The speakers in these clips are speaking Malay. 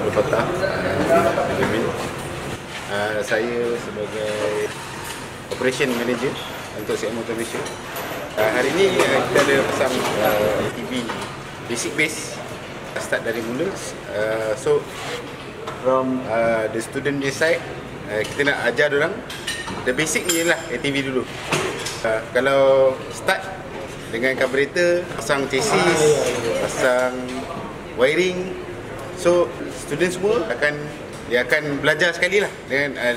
Abdul Fattah Benjamin. Saya sebagai Operation Manager untuk Siap Motor Malaysia. Hari ini kita ada pasang ATV basic base, start dari mula. So from the student punya side, kita nak ajar diorang the basic ni lah ATV dulu. Kalau start dengan carburetor, pasang chassis, pasang wiring, so student semua akan belajar sekali lah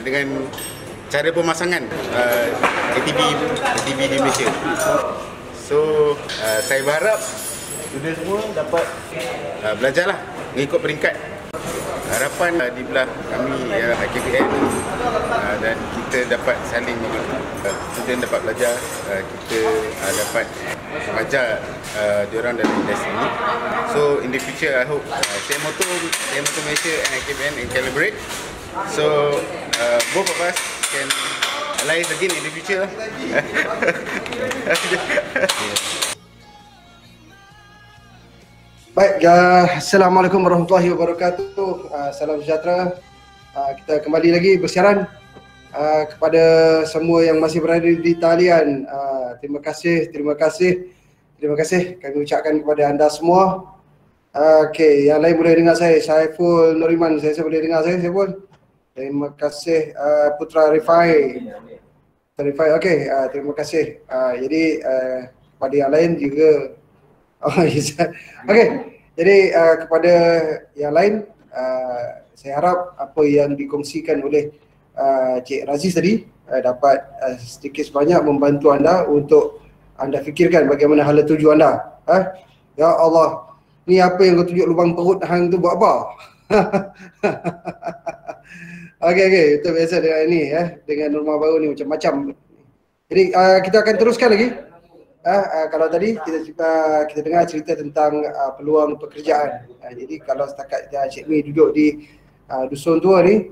dengan cara pemasangan ATV di Malaysia. So saya berharap student semua dapat belajar lah mengikut peringkat. Harapan di belah kami KPN dan kita dapat saling membantu. Student dapat belajar, kita dapat mengajar diorang dalam industri ini. So in the future, I hope Siap Motor Malaysia and KPN can collaborate. So both of us can alliance again in the future. Baik, Assalamualaikum warahmatullahi wabarakatuh. Salam sejahtera. Kita kembali lagi bersiaran kepada semua yang masih berada di talian. Terima kasih kami ucapkan kepada anda semua. Okey, yang lain boleh dengar saya. Saiful Nuriman, saya boleh dengar saya, Saiful. Terima kasih Putra Rifai. Okey, terima kasih. Jadi kepada yang lain juga. Okey, jadi kepada yang lain, saya harap apa yang dikongsikan oleh Cik Raziz tadi dapat sedikit sebanyak membantu anda untuk anda fikirkan bagaimana hala tuju anda. Ya Allah, ni apa yang kau tunjuk lubang perut hang tu buat apa? Okey, itu biasa dengan ni dengan norma baru ni macam-macam. Jadi kita akan teruskan lagi. Kalau tadi kita dengar cerita tentang peluang pekerjaan. Jadi kalau setakat Cik Mi duduk di Dusun Tua ni,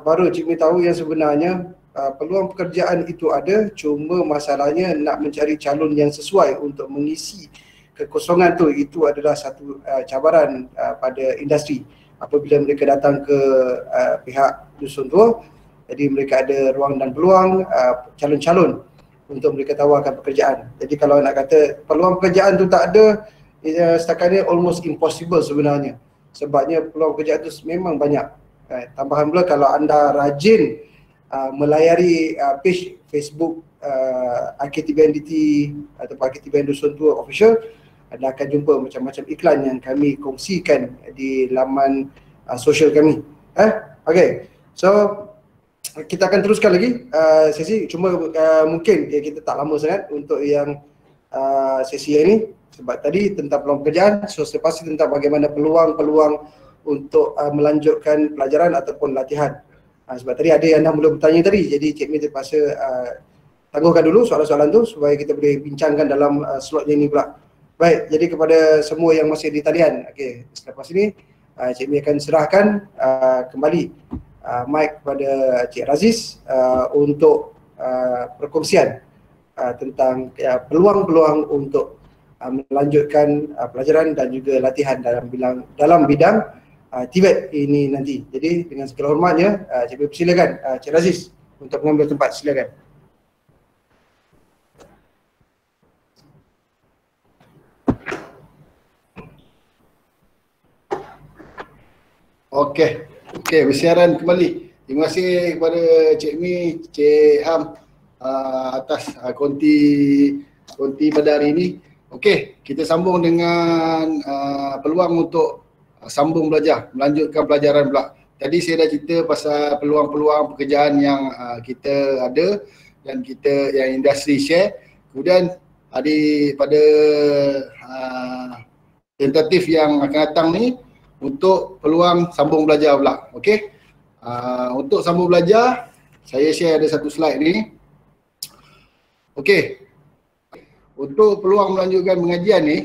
baru Cik Mi tahu yang sebenarnya peluang pekerjaan itu ada, cuma masalahnya nak mencari calon yang sesuai untuk mengisi kekosongan tu. Itu adalah satu cabaran pada industri. Apabila mereka datang ke pihak Dusun Tua, jadi mereka ada ruang dan peluang calon-calon untuk mereka tawarkan pekerjaan. Jadi kalau nak kata peluang pekerjaan tu tak ada, setakat ni almost impossible sebenarnya. Sebabnya peluang pekerjaan tu memang banyak. Tambahan pula kalau anda rajin melayari page Facebook IKTBNDT atau IKTBN Dusun Tua Official, anda akan jumpa macam-macam iklan yang kami kongsikan di laman sosial kami. Okay, so kita akan teruskan lagi sesi, cuma mungkin kita tak lama sangat untuk yang sesi ini, sebab tadi tentang peluang pekerjaan, so selepas itu tentang bagaimana peluang-peluang untuk melanjutkan pelajaran ataupun latihan. Sebab tadi ada yang dah mula bertanya tadi, jadi Cik Mi terpaksa tangguhkan dulu soalan-soalan tu supaya kita boleh bincangkan dalam slotnya ini pula. Baik, jadi kepada semua yang masih di talian, okey, selepas ini Cik Mi akan serahkan kembali mic kepada Cik Raziz untuk perkongsian tentang peluang-peluang untuk melanjutkan pelajaran dan juga latihan dalam bidang TVET ini nanti. Jadi dengan segala hormatnya, Cik persilakan Cik Raziz untuk mengambil tempat, silakan. Okey, bersiaran kembali. Terima kasih kepada Cik Mi, Cik Ham atas konti pada hari ini. Okey, kita sambung dengan peluang untuk sambung belajar, melanjutkan pelajaran pula. Tadi saya dah cerita pasal peluang-peluang pekerjaan yang kita ada dan kita yang industri share. Kemudian pada tentatif yang akan datang ni, untuk peluang sambung belajar pula. Okey. Untuk sambung belajar, saya share ada satu slide ni. Okey. Untuk peluang melanjutkan pengajian ni,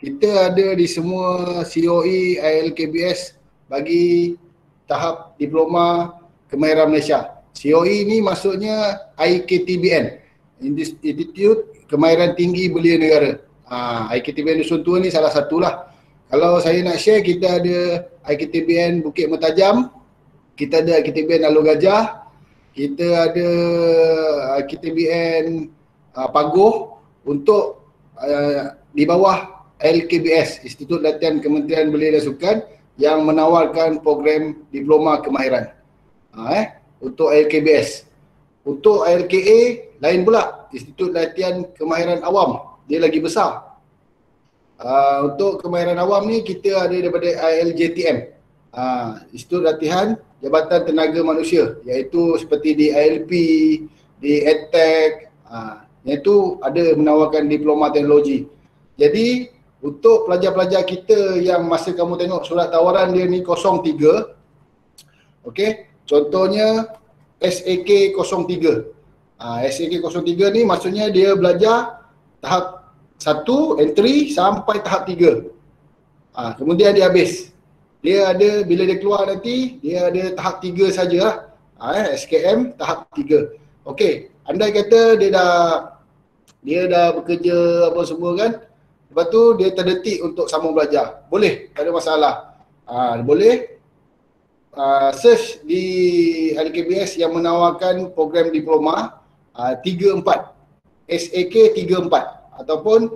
kita ada di semua COE, ILKBS bagi tahap diploma kemahiran Malaysia. COE ni maksudnya IKTBN, Institute Kemahiran Tinggi Belia Negara. IKTBN Dusun Tua ni salah satulah. Kalau saya nak share, kita ada IKTBN Bukit Mertajam, kita ada IKTBN Alor Gajah, kita ada IKTBN Pagoh untuk di bawah LKBS, Institut Latihan Kementerian Belia dan Sukan, yang menawarkan program diploma kemahiran untuk LKBS. Untuk LKA lain pula, Institut Latihan Kemahiran Awam, dia lagi besar. Untuk kemahiran awam ni kita ada daripada ILJTM, Institut Latihan Jabatan Tenaga Manusia, iaitu seperti di ILP, di EdTech, iaitu ada menawarkan diploma teknologi. Jadi untuk pelajar-pelajar kita yang masa kamu tengok surat tawaran dia ni 03, okey, contohnya SAK 03. SAK 03 ni maksudnya dia belajar tahap 1 entry sampai tahap 3. Kemudian dia habis. Dia ada, bila dia keluar nanti, dia ada tahap 3 saja SKM tahap 3. Okey, andai kata dia dah bekerja apa semua kan, lepas tu dia terdetik untuk sambung belajar. Boleh, tak ada masalah. Boleh search di LKBS yang menawarkan program diploma 3-4, SAK 3-4, ataupun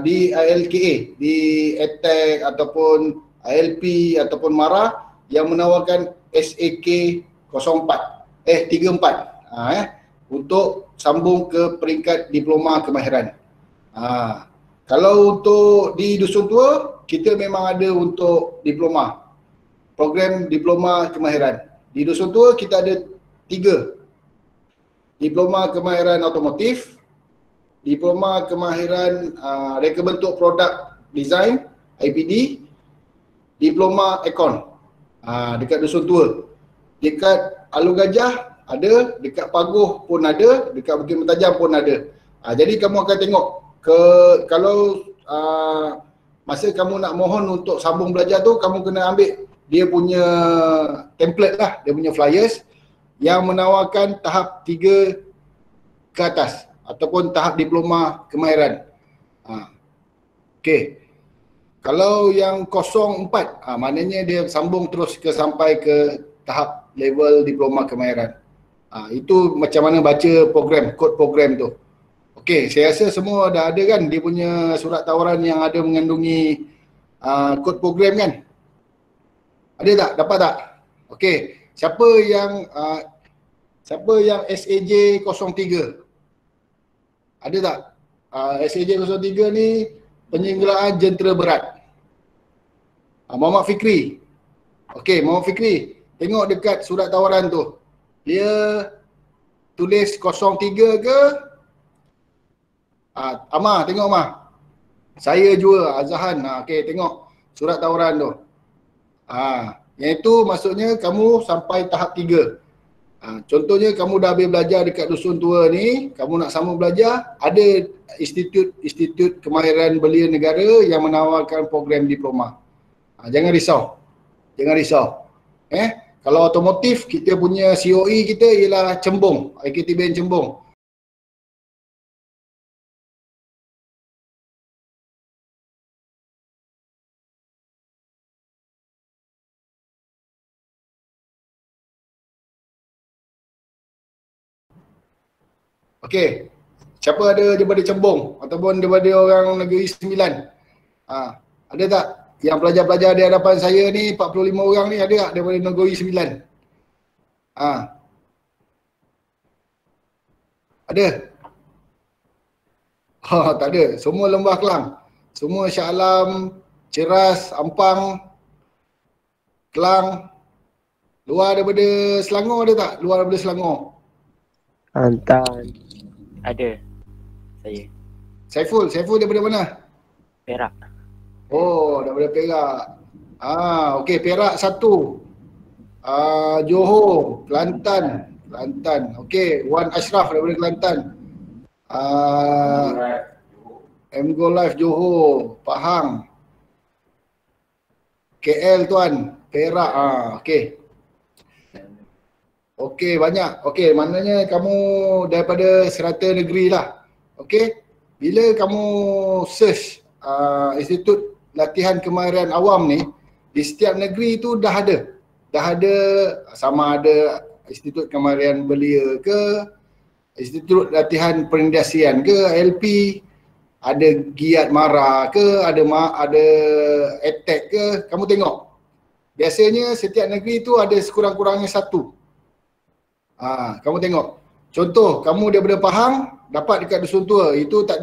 di LKA, di EdTech ataupun ILP ataupun MARA yang menawarkan SAK 34 untuk sambung ke peringkat diploma kemahiran. Kalau untuk di Dusun Tua, kita memang ada untuk diploma, program diploma kemahiran. Di Dusun Tua kita ada 3, diploma kemahiran otomotif, diploma kemahiran reka bentuk produk design IPD, diploma Ekon dekat Dusun Tua. Dekat Alor Gajah ada, dekat Pagoh pun ada, dekat Bukit Mertajam pun ada. Jadi kamu akan tengok kalau masa kamu nak mohon untuk sambung belajar tu, kamu kena ambil dia punya template lah, dia punya flyers yang menawarkan tahap 3 ke atas ataupun tahap diploma kemahiran. Okey. Kalau yang 04, maknanya dia sambung terus sampai ke tahap level diploma kemahiran. Itu macam mana baca program, kod program tu. Okey, saya rasa semua dah ada kan dia punya surat tawaran yang ada mengandungi kod program kan? Ada tak? Dapat tak? Okey, siapa yang SAJ 03? Ada tak? SAJ 03 ni penyenggelaan jentera berat. Muhammad Fikri. Okey, Muhammad Fikri, tengok dekat surat tawaran tu. Dia tulis 03 ke? Amah, tengok Amah. Saya jua Azhan. Okey, tengok surat tawaran tu. Yang itu maksudnya kamu sampai tahap 3. Contohnya kamu dah habis belajar dekat Dusun Tua ni, kamu nak sambung belajar, ada institut kemahiran belia negara yang menawarkan program diploma. Jangan risau. Jangan risau. Kalau otomotif, kita punya COE kita ialah Cembung, IKTBN Cembung. Okey, siapa ada daripada Cembung ataupun daripada orang Negeri Sembilan? Ada tak? Yang pelajar-pelajar di hadapan saya ni 45 orang ni, ada tak daripada Negeri Sembilan? Ada? Tak ada. Semua Lembah Kelang. Semua Shah Alam, Ceras, Ampang, Kelang. Luar daripada Selangor ada tak? Luar daripada Selangor? Hantar. Ada. Saya. Saiful daripada mana? Perak. Oh, daripada Perak. Okey, Perak 1. Johor, Kelantan. Okey, Wan Ashraf daripada Kelantan. MGO Live Johor, Pahang. KL tuan, Perak. Okey. Okey, banyak. Okey, maknanya kamu daripada serata negeri lah. Okey. Bila kamu search Institut latihan kemahiran awam ni di setiap negeri tu dah ada. Sama ada Institut Kemahiran Belia ke, Institut Latihan Perindasian ke, LP, ada Giat Mara ke, ada EdTech ke, kamu tengok. Biasanya setiap negeri tu ada sekurang-kurangnya satu. Kamu tengok. Contoh, kamu daripada Pahang dapat dekat Dusun Tua, itu tak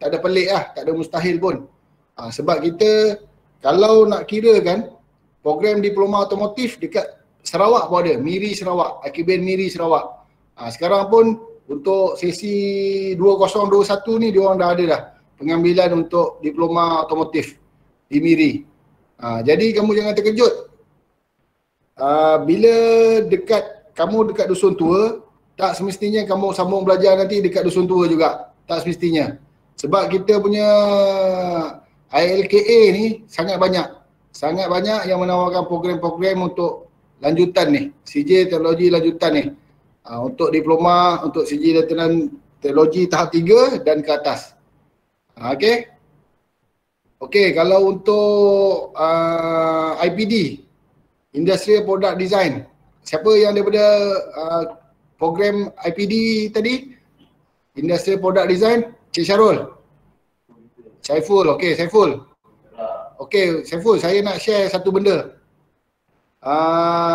ada pelik lah, tak ada mustahil pun. Sebab kita kalau nak kira kan, program diploma otomotif dekat Sarawak pun ada, Miri Sarawak, Akiben Miri Sarawak. Sekarang pun untuk sesi 2021 ni diorang dah ada dah pengambilan untuk diploma otomotif di Miri. Jadi kamu jangan terkejut. Bila kamu dekat Dusun Tua, tak semestinya kamu sambung belajar nanti dekat Dusun Tua juga. Tak semestinya. Sebab kita punya ILKA ni sangat banyak yang menawarkan program-program untuk lanjutan ni, CJ Teknologi Lanjutan ni. Untuk diploma, untuk CJ Lieutenant Teknologi tahap 3 dan ke atas. Okey, kalau untuk IPD, Industrial Product Design, siapa yang daripada program IPD tadi? Industrial Product Design, Cik Syarul. Saiful, okey Saiful. Okey Saiful, saya nak share satu benda.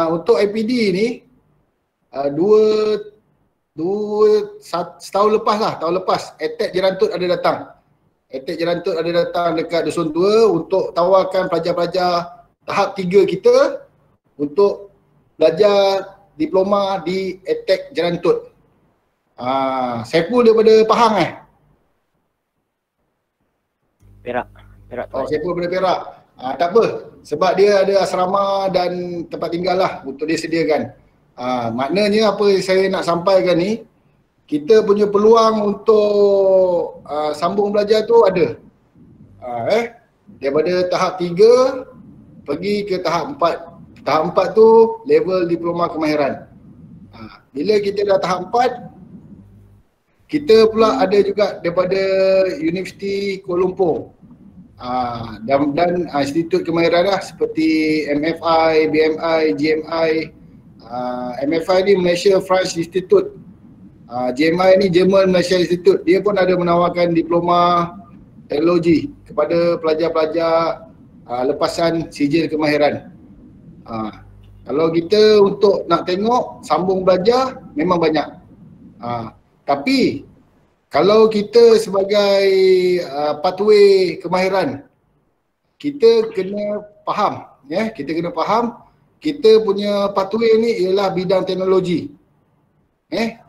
Untuk IPD ni, setahun lepas EdTech Jerantut ada datang. EdTech Jerantut ada datang dekat Dusun Tua untuk tawarkan pelajar-pelajar tahap 3 kita untuk belajar diploma di EdTech Jerantut. Saiful daripada Pahang Perak. Saiful daripada Perak. Tak apa, sebab dia ada asrama dan tempat tinggal lah untuk dia sediakan. Maknanya apa saya nak sampaikan ni, kita punya peluang untuk sambung belajar tu ada. Daripada tahap 3 pergi ke tahap 4. Tahap 4 tu level diploma kemahiran. Bila kita dah tahap 4, kita pula ada juga daripada Universiti Kuala Lumpur. Dan institut kemahiran lah seperti MFI, BMI, GMI. MFI ni Malaysia French Institute, GMI ni German Malaysia Institute. Dia pun ada menawarkan diploma teknologi kepada pelajar-pelajar lepasan sijil kemahiran. Kalau kita untuk nak tengok sambung belajar memang banyak. Tapi kalau kita sebagai pathway kemahiran, kita kena faham, kita kena faham kita punya pathway ni ialah bidang teknologi.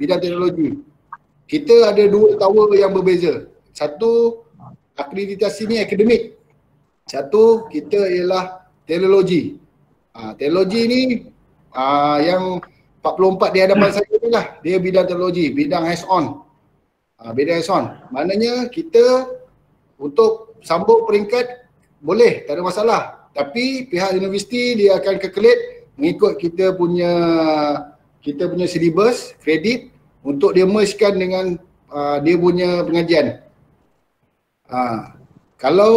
Bidang teknologi. Kita ada dua tower yang berbeza. Satu, akreditasi ni akademik. Satu, kita ialah teknologi. Teknologi ni yang 44 di hadapan saya ni lah. Dia bidang teknologi, bidang hands-on. Bidang hands-on. Maknanya kita untuk sambung peringkat boleh, tak ada masalah. Tapi pihak universiti dia akan calculate mengikut kita punya syllabus, kredit untuk dia mergekan dengan dia punya pengajian. Kalau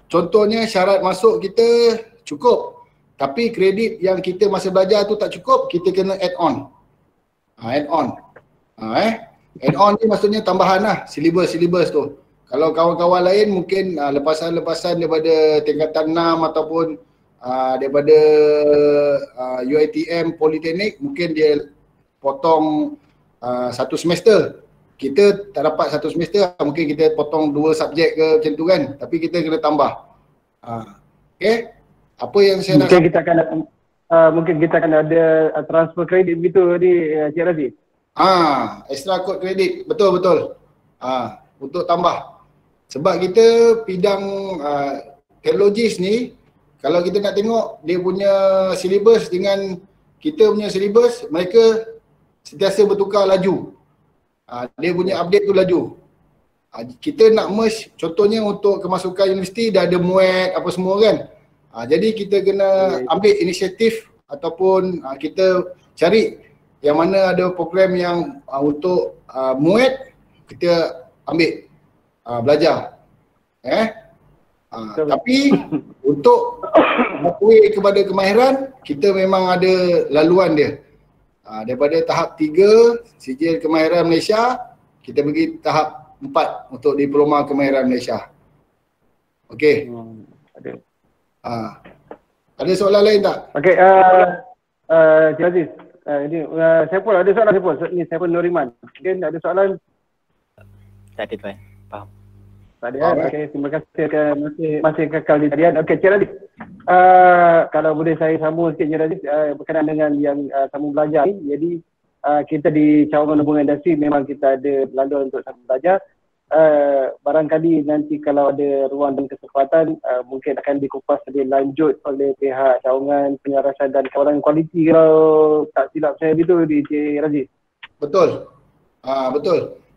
contohnya syarat masuk kita cukup, tapi kredit yang kita masa belajar tu tak cukup, kita kena add on. Add on. Add on ni maksudnya tambahan lah, syllabus tu. Kalau kawan-kawan lain mungkin lepasan-lepasan daripada tingkatan 6 ataupun daripada UiTM Politeknik, mungkin dia potong satu semester. Kita tak dapat satu semester, mungkin kita potong 2 subjek ke macam tu kan, tapi kita kena tambah. Okay, apa yang saya mungkin kita akan ada transfer kredit begitu ni Cik Razi. Extra code kredit, betul. Untuk tambah. Sebab kita bidang teknologis ni, kalau kita nak tengok dia punya syllabus dengan kita punya syllabus, mereka sentiasa bertukar laju. Dia punya update tu laju. Kita nak merge, contohnya untuk kemasukan universiti dah ada MUET apa semua kan. Jadi kita kena ambil inisiatif ataupun kita cari yang mana ada program yang untuk MUET, kita ambil belajar. Tapi untuk pathway kepada kemahiran, kita memang ada laluan dia. Daripada tahap 3 sijil kemahiran Malaysia, kita pergi tahap 4 untuk diploma kemahiran Malaysia. Okey. Ada. Ada soalan lain tak? Okey, Cik Aziz. Ini saya pun ada soalan, saya pun. Ni saya pun Nuriman. Mungkin ada soalan? Tak ada tuan. Faham. Tak ada. Okey, terima kasih masih kekal di talian. Okey, Cik Aziz. Kalau boleh saya sambung sikit, Cik Aziz, berkenaan dengan yang sambung belajar ni. Jadi kita di cawangan hubungan industri memang kita ada laluan untuk sambung belajar. Barangkali nanti kalau ada ruang dan kesempatan mungkin akan dikupas lebih lanjut oleh pihak cawangan penyarasan dan kawalan kualiti, kalau tak silap saya gitu, di Cik Raziz. Betul.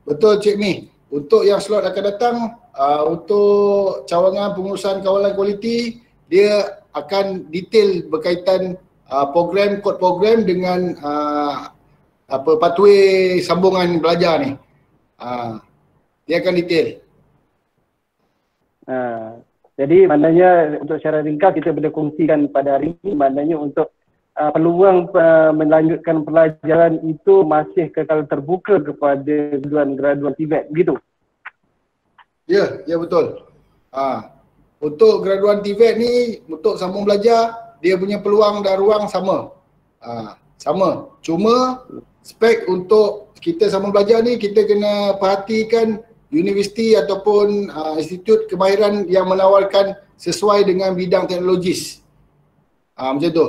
Betul Cik Mi. Untuk yang slot akan datang, untuk cawangan pengurusan kawalan kualiti, dia akan detail berkaitan program, kod program dengan pathway sambungan belajar ni. Dia akan detail. Jadi maknanya untuk secara ringkas kita boleh kongsikan pada hari ini, maknanya untuk peluang melanjutkan pelajaran itu masih kekal terbuka kepada graduan TVET, begitu? Ya betul. Untuk graduan TVET ni, untuk sambung belajar, dia punya peluang dan ruang sama. Sama. Cuma spek untuk kita sambung belajar ni, kita kena perhatikan universiti ataupun institut kemahiran yang menawarkan sesuai dengan bidang teknologis. Macam tu.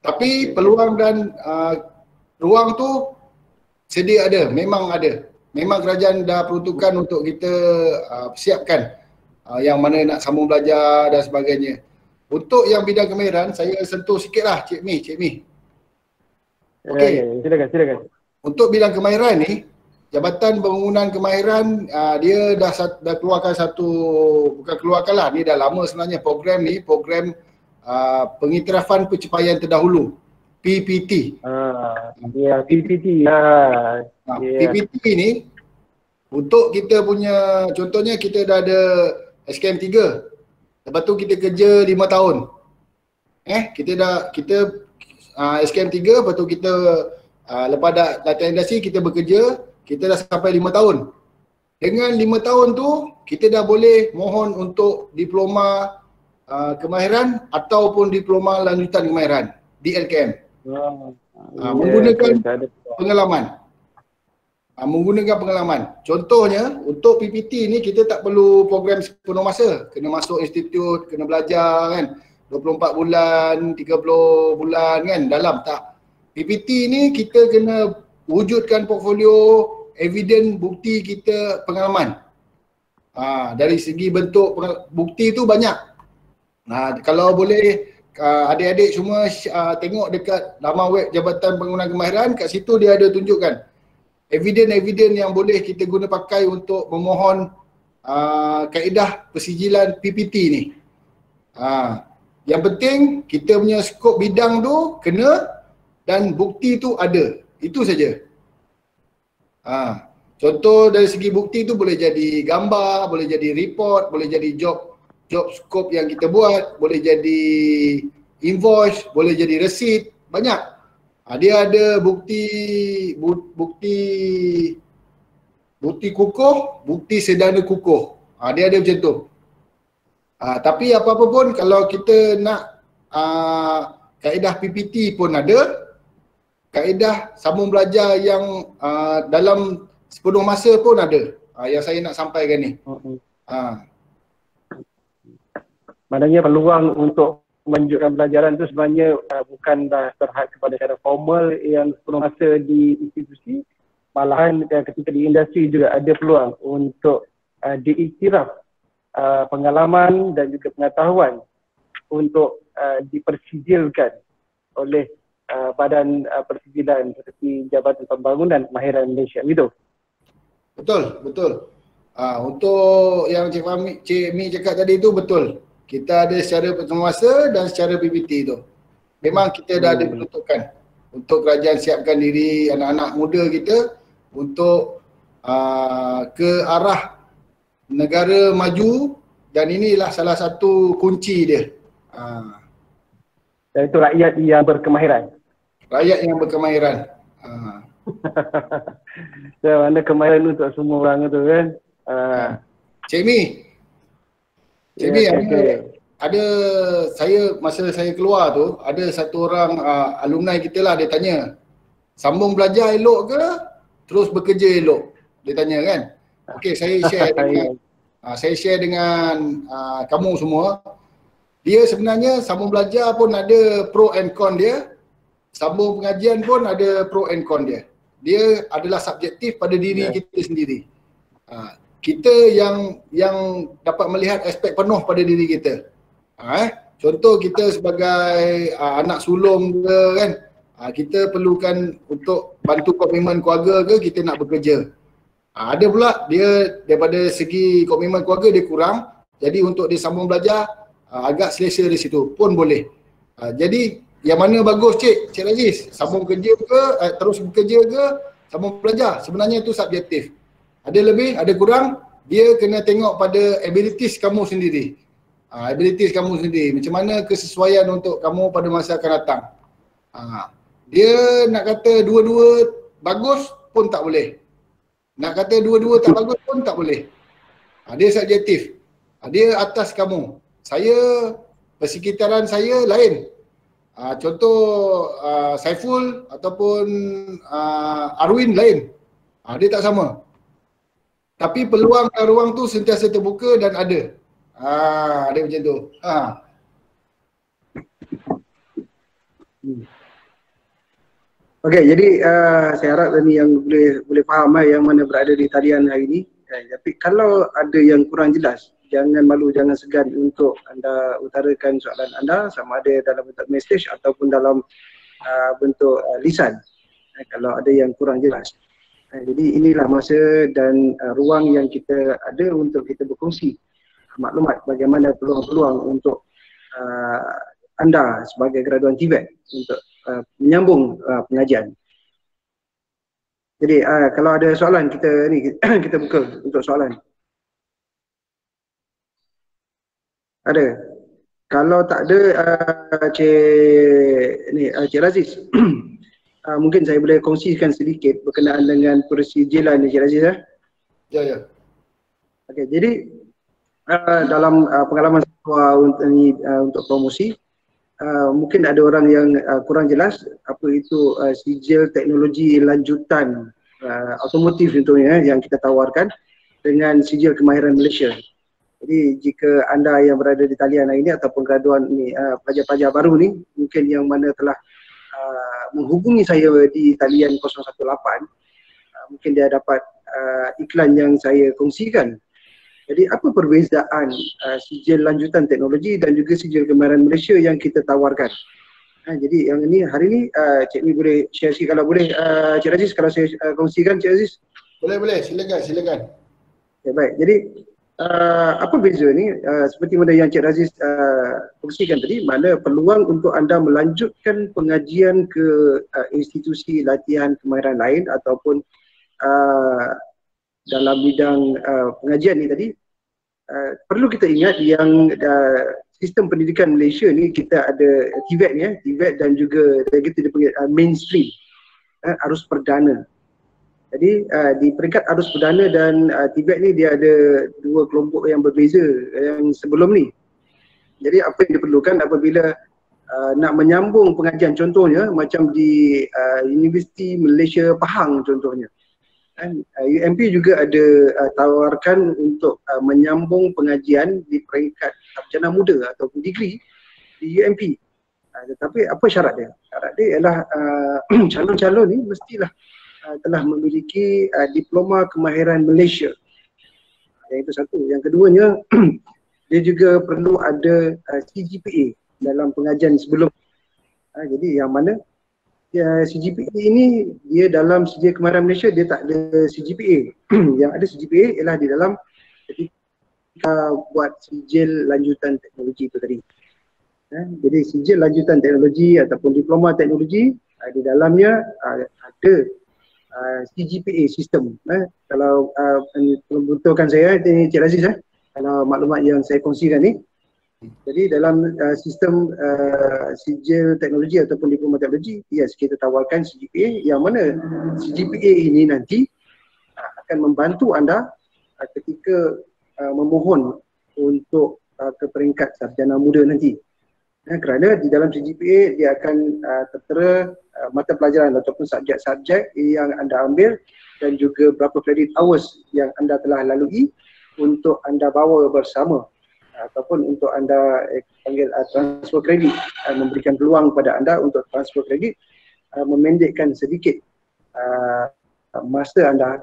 Tapi peluang dan ruang tu sedia ada, memang ada. Memang kerajaan dah peruntukkan untuk kita persiapkan yang mana nak sambung belajar dan sebagainya. Untuk yang bidang kemahiran, saya sentuh sikit lah Cik Mi. Okey. Silakan. Untuk bidang kemahiran ni, Jabatan Pembangunan Kemahiran dia dah keluarkan satu, bukan keluarkan lah, ni dah lama sebenarnya program ni, program Pengiktirafan Pencapaian Terdahulu, PPT. PPT. PPT ni untuk kita punya, contohnya kita dah ada SKM 3. Lepas tu kita kerja 5 tahun. Kita SKM 3, lepas tu kita lepas dah latihan industri kita bekerja, kita dah sampai 5 tahun. Dengan 5 tahun tu kita dah boleh mohon untuk diploma kemahiran ataupun diploma lanjutan kemahiran di LKM. Menggunakan pengalaman. Menggunakan pengalaman. Contohnya untuk PPT ni kita tak perlu program sepenuh masa. Kena masuk institut, kena belajar kan. 24 bulan, 30 bulan kan, dalam tak. PPT ni kita kena wujudkan portfolio, evidence, bukti kita pengalaman. Dari segi bentuk bukti tu banyak. Kalau boleh adik-adik semua tengok dekat laman web Jabatan Pembangunan Kemahiran, kat situ dia ada tunjukkan evidence yang boleh kita guna pakai untuk memohon kaedah persijilan PPT ni. Yang penting kita punya skop bidang tu kena dan bukti tu ada. Itu saja. Contoh dari segi bukti tu boleh jadi gambar, boleh jadi report, boleh jadi job scope yang kita buat, boleh jadi invoice, boleh jadi receipt, banyak. Dia ada bukti kukuh, bukti sedana kukuh. Dia ada macam tu. Tapi apa-apa pun kalau kita nak kaedah PPT pun ada, kaedah sambung belajar yang dalam sepenuh masa pun ada. Yang saya nak sampaikan ni. Maknanya peluang untuk melanjutkan pelajaran tu sebenarnya bukanlah terhad kepada secara formal yang sepenuh masa di institusi, malahan ketika di industri juga ada peluang untuk diiktiraf pengalaman dan juga pengetahuan untuk dipersijilkan oleh badan persijilan seperti Jabatan Pembangunan Kemahiran Malaysia, gitu. Betul. Untuk yang Cik Mi cakap tadi tu betul. Kita ada secara penguasa dan secara PPT tu. Memang kita dah ada peruntukan untuk kerajaan siapkan diri anak-anak muda kita untuk ke arah negara maju dan inilah salah satu kunci dia. Dan itu rakyat yang berkemahiran. Rakyat yang berkemahiran. Mana kemahiran untuk semua orang itu kan. Cik Mi, Ya, ada saya masa saya keluar tu, ada satu orang alumni kita lah, dia tanya, sambung belajar elok ke terus bekerja elok? Dia tanya kan. Okey, saya share dengan kamu semua. Dia sebenarnya sambung belajar pun ada pro and con dia. Sambung pengajian pun ada pro and con dia. Dia adalah subjektif pada diri kita sendiri. Kita yang dapat melihat aspek penuh pada diri kita. Contoh kita sebagai anak sulung ke kan, kita perlukan untuk bantu komitmen keluarga ke kita nak bekerja. Ada pula dia daripada segi komitmen keluarga dia kurang, jadi untuk dia sambung belajar agak selesa di situ pun boleh. Jadi yang mana bagus Cik Raziz? Sambung kerja ke, terus bekerja ke, sambung belajar? Sebenarnya itu subjektif. Ada lebih, ada kurang, dia kena tengok pada abilities kamu sendiri. Abilities kamu sendiri, macam mana kesesuaian untuk kamu pada masa akan datang. Dia nak kata dua-dua bagus pun tak boleh. Nak kata dua-dua tak bagus pun tak boleh. Dia subjektif. Dia atas kamu. Saya, persekitaran saya lain. Contoh Saiful ataupun Arwin lain. Dia tak sama. Tapi peluang dan ruang tu sentiasa terbuka dan ada. Dia macam tu. Okey, jadi saya harap ni yang boleh faham yang mana berada di talian hari ini. Tapi kalau ada yang kurang jelas, jangan malu, jangan segan untuk anda utarakan soalan anda, sama ada dalam bentuk mesej ataupun dalam bentuk lisan. Kalau ada yang kurang jelas. Jadi inilah masa dan ruang yang kita ada untuk kita berkongsi maklumat bagaimana peluang-peluang untuk anda sebagai graduan TVET untuk menyambung pengajian. Jadi kalau ada soalan kita buka untuk soalan. Ada? Kalau tak ada Cik Raziz, mungkin saya boleh kongsikan sedikit berkenaan dengan persijilan ni Cik Raziz. Ya. Okey, jadi dalam pengalaman saya untuk promosi, mungkin ada orang yang kurang jelas apa itu sijil teknologi lanjutan otomotif contohnya yang kita tawarkan dengan sijil kemahiran Malaysia. Jadi jika anda yang berada di talian hari ini ataupun graduan ni, pelajar-pelajar baru ni mungkin yang mana telah menghubungi saya di talian 018, mungkin dia dapat iklan yang saya kongsikan. Jadi apa perbezaan sijil lanjutan teknologi dan juga sijil kemahiran Malaysia yang kita tawarkan? Jadi yang ini hari ini Cik Mi boleh share sikit kalau boleh Cik Raziz, kalau saya kongsikan Cik Raziz? Boleh, silakan. Okay, baik, jadi apa beza ni? Seperti mana yang Cik Raziz kongsikan tadi, mana peluang untuk anda melanjutkan pengajian ke institusi latihan kemahiran lain ataupun dalam bidang pengajian ni tadi, perlu kita ingat yang sistem pendidikan Malaysia ni kita ada TVET ni, TVET dan juga kita dipanggil mainstream, arus perdana. Jadi di peringkat arus perdana dan TVET ni dia ada dua kelompok yang berbeza yang sebelum ni. Jadi apa yang diperlukan apabila nak menyambung pengajian, contohnya macam di Universiti Malaysia Pahang contohnya. UMP juga ada tawarkan untuk menyambung pengajian di peringkat sarjana muda ataupun degree di UMP. Tetapi apa syarat dia? Syarat dia ialah calon-calon ni mestilah telah memiliki diploma kemahiran Malaysia. Yang itu satu. Yang keduanya dia juga perlu ada CGPA dalam pengajian sebelum. Jadi yang mana CGPA ini dia dalam sijil kemahiran Malaysia dia tak ada CGPA. Yang ada CGPA ialah di dalam ketika buat sijil lanjutan teknologi itu tadi. Jadi sijil lanjutan teknologi ataupun diploma teknologi di dalamnya ada CGPA sistem. Kalau betulkan saya ini Cik Raziz kalau maklumat yang saya kongsikan ni. Jadi dalam sistem sijil teknologi ataupun diploma teknologi, yes, kita tawarkan CGPA yang mana CGPA ini nanti akan membantu anda ketika memohon untuk ke peringkat sarjana muda nanti. Kerana di dalam CGPA dia akan tertera mata pelajaran ataupun subjek-subjek yang anda ambil dan juga berapa credit hours yang anda telah lalui untuk anda bawa bersama ataupun untuk anda panggil transfer kredit, memberikan peluang kepada anda untuk transfer kredit, memendekkan sedikit masa anda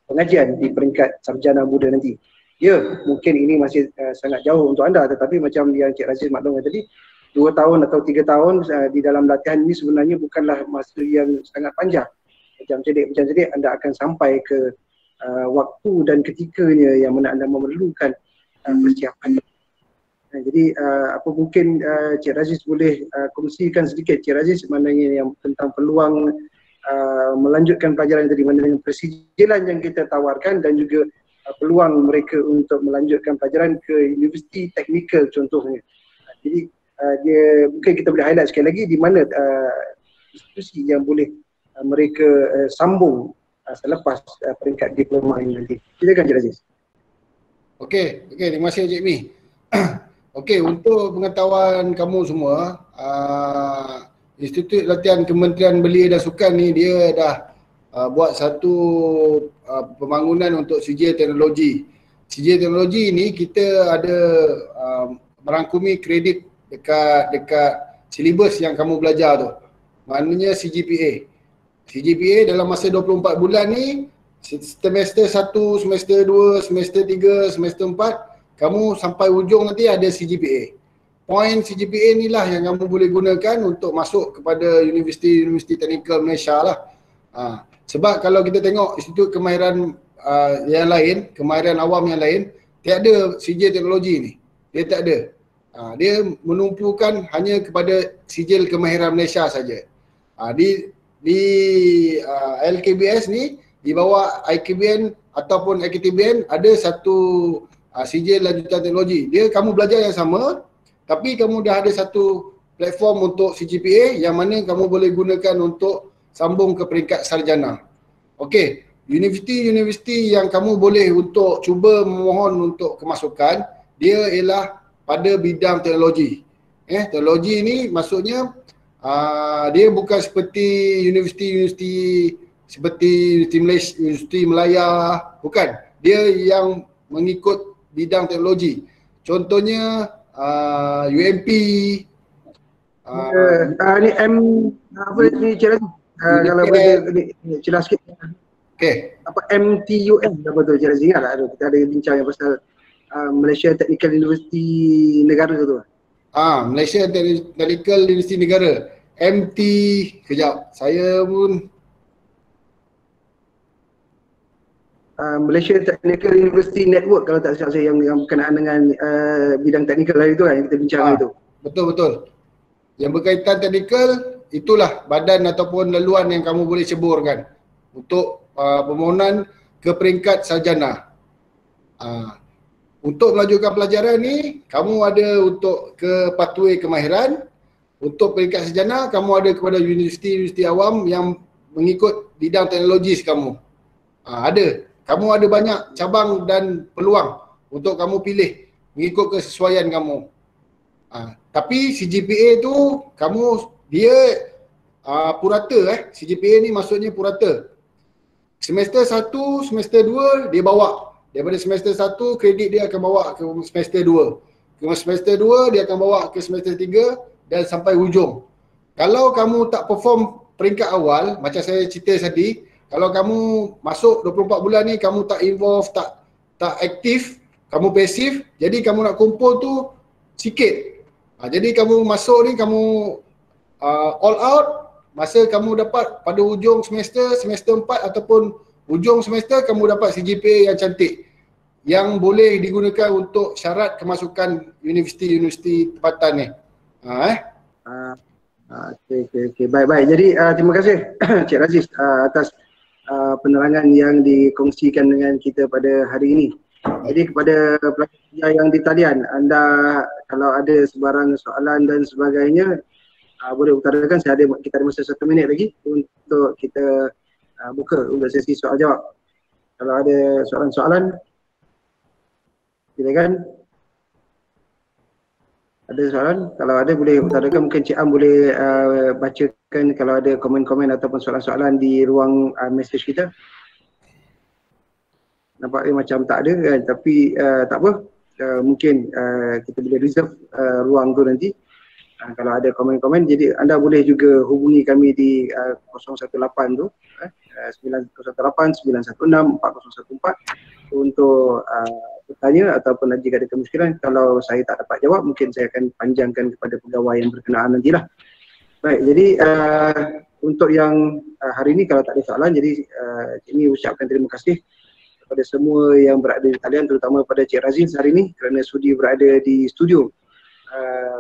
pengajian di peringkat sarjana muda nanti. Ya, mungkin ini masih sangat jauh untuk anda, tetapi macam yang Cik Raziz maklumkan tadi, 2 tahun atau 3 tahun di dalam latihan ini sebenarnya bukanlah masa yang sangat panjang. Macam cedik anda akan sampai ke waktu dan ketikanya yang mana anda memerlukan persiapan. Jadi apa mungkin Cik Raziz boleh kongsikan sedikit, Cik Raziz, maknanya yang tentang peluang melanjutkan pelajaran tadi, mana dengan persijilan yang kita tawarkan dan juga peluang mereka untuk melanjutkan pelajaran ke universiti teknikal contohnya. Jadi dia mungkin kita boleh highlight sekali lagi di mana institusi yang boleh mereka sambung selepas peringkat diploma ini nanti. Silakan Cik Raziz. Okey, terima kasih Cik Mi. Okey, untuk pengetahuan kamu semua, Institut Latihan Kementerian Belia dan Sukan ni dia dah buat satu pembangunan untuk sijil teknologi. Sijil teknologi ni kita ada merangkumi kredit dekat silibus yang kamu belajar tu. Maknanya CGPA. CGPA dalam masa 24 bulan ni, semester 1, semester 2, semester 3, semester 4, kamu sampai ujung nanti ada CGPA. Poin CGPA ni lah yang kamu boleh gunakan untuk masuk kepada universiti teknikal Malaysia lah. Sebab kalau kita tengok institut kemahiran yang lain, kemahiran awam yang lain, tiada sijil teknologi ni. Dia tak ada. Dia menumpukan hanya kepada sijil kemahiran Malaysia saja. Di LKBS ni, di bawah IKBN ataupun IKTBN ada satu sijil lanjutan teknologi. Dia kamu belajar yang sama, tapi kamu dah ada satu platform untuk CGPA yang mana kamu boleh gunakan untuk sambung ke peringkat sarjana. Okey, universiti-universiti yang kamu boleh untuk cuba memohon untuk kemasukan, dia ialah pada bidang teknologi. Teknologi ni maksudnya dia bukan seperti universiti-universiti seperti Universiti Melaya, bukan. Dia yang mengikut bidang teknologi. Contohnya UMP. Ni M apa ni Cik Raziz? Kalau boleh jelas sikit. Okey. Apa MTUM apa tu Cik Raziz? Ingat tak kita ada bincang yang pasal Malaysia Technical University Negara tu. Malaysia Technical University Negara. MT, kejap. Saya pun Malaysia Technical University Network kalau tak silap saya yang berkenaan dengan bidang teknikal itu kan yang kita bincang itu. Betul. Yang berkaitan teknikal itulah badan ataupun laluan yang kamu boleh ceburkan untuk permohonan ke peringkat sarjana. Untuk melanjutkan pelajaran ni, kamu ada untuk ke pathway kemahiran. Untuk peringkat sarjana, kamu ada kepada universiti-universiti awam yang mengikut bidang teknologi kamu. Ada. Kamu ada banyak cabang dan peluang untuk kamu pilih mengikut kesesuaian kamu. Tapi CGPA tu dia purata CGPA ni maksudnya purata. Semester 1, semester 2 dia bawa. Daripada semester 1 kredit dia akan bawa ke semester 2. Ke semester 2 dia akan bawa ke semester 3 dan sampai hujung. Kalau kamu tak perform peringkat awal, macam saya cerita tadi, kalau kamu masuk 24 bulan ni kamu tak involve, tak aktif, kamu pasif, jadi kamu nak kumpul tu sikit. Jadi kamu masuk ni kamu all out, masa kamu dapat pada hujung semester 4 ataupun hujung semester kamu dapat CGPA yang cantik yang boleh digunakan untuk syarat kemasukan universiti-universiti tempatan ni. Okey. Baik. Jadi terima kasih Cik Raziz atas penerangan yang dikongsikan dengan kita pada hari ini. Jadi kepada pelajar yang di talian, anda kalau ada sebarang soalan dan sebagainya, boleh utarakan. Kita ada masa 1 minit lagi untuk kita buka untuk sesi soal jawab. Kalau ada soalan-soalan, silakan. Ada soalan? Kalau ada boleh utarakan. Mungkin Cik Am boleh bacakan kalau ada komen-komen ataupun soalan-soalan di ruang mesej kita. Nampaknya macam tak ada kan, tapi tak apa. Mungkin kita boleh reserve ruang tu nanti. Kalau ada komen-komen, jadi anda boleh juga hubungi kami di 018 tu 9018 916 4014 untuk bertanya ataupun jika ada kemungkinan kalau saya tak dapat jawab, mungkin saya akan panjangkan kepada pegawai yang berkenaan nantilah. Baik, jadi untuk yang hari ini kalau tak ada soalan, jadi ini ucapkan terima kasih kepada semua yang berada di talian, terutama pada Cik Razin hari ini kerana sudi berada di studio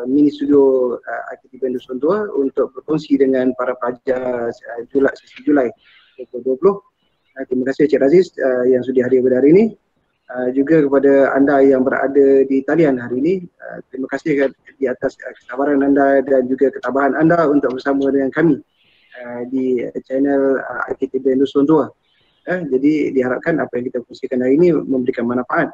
mini studio IKTB Nusantara untuk berkongsi dengan para pelajar sesi Julai 2020. Terima kasih Cik Aziz yang sudi hadir pada hari ini. Juga kepada anda yang berada di talian hari ini, terima kasih di atas kesabaran anda dan juga ketabahan anda untuk bersama dengan kami di channel IKTB Nusantara. Jadi diharapkan apa yang kita kongsikan hari ini memberikan manfaat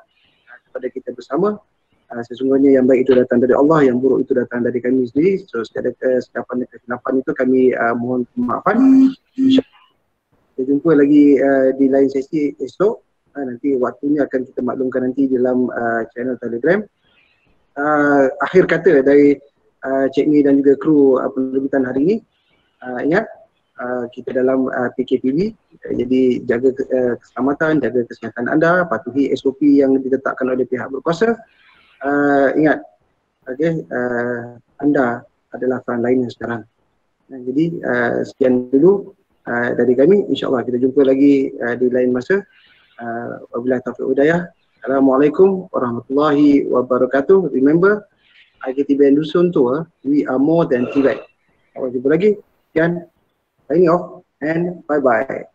kepada kita bersama. Sesungguhnya yang baik itu datang dari Allah, yang buruk itu datang dari kami sendiri. So setiap kesilapan dan kesilapan itu kami mohon pemaafan. Kita jumpa lagi di lain sesi esok. Nanti waktunya akan kita maklumkan nanti dalam channel Telegram. Akhir kata dari Cik Mi dan juga kru penerbitan hari ini, ingat kita dalam PKPB, jadi jaga keselamatan, jaga kesihatan anda, patuhi SOP yang ditetapkan oleh pihak berkuasa. Ingat, anda adalah frontline sekarang. Jadi sekian dulu dari kami. InsyaAllah kita jumpa lagi di lain masa. Wabillahi taufiq hidayah. Assalamualaikum warahmatullahi wabarakatuh. Remember, IKTB Nusantara, we are more than TVET. Sampai jumpa lagi. Sekian, signing off and bye-bye.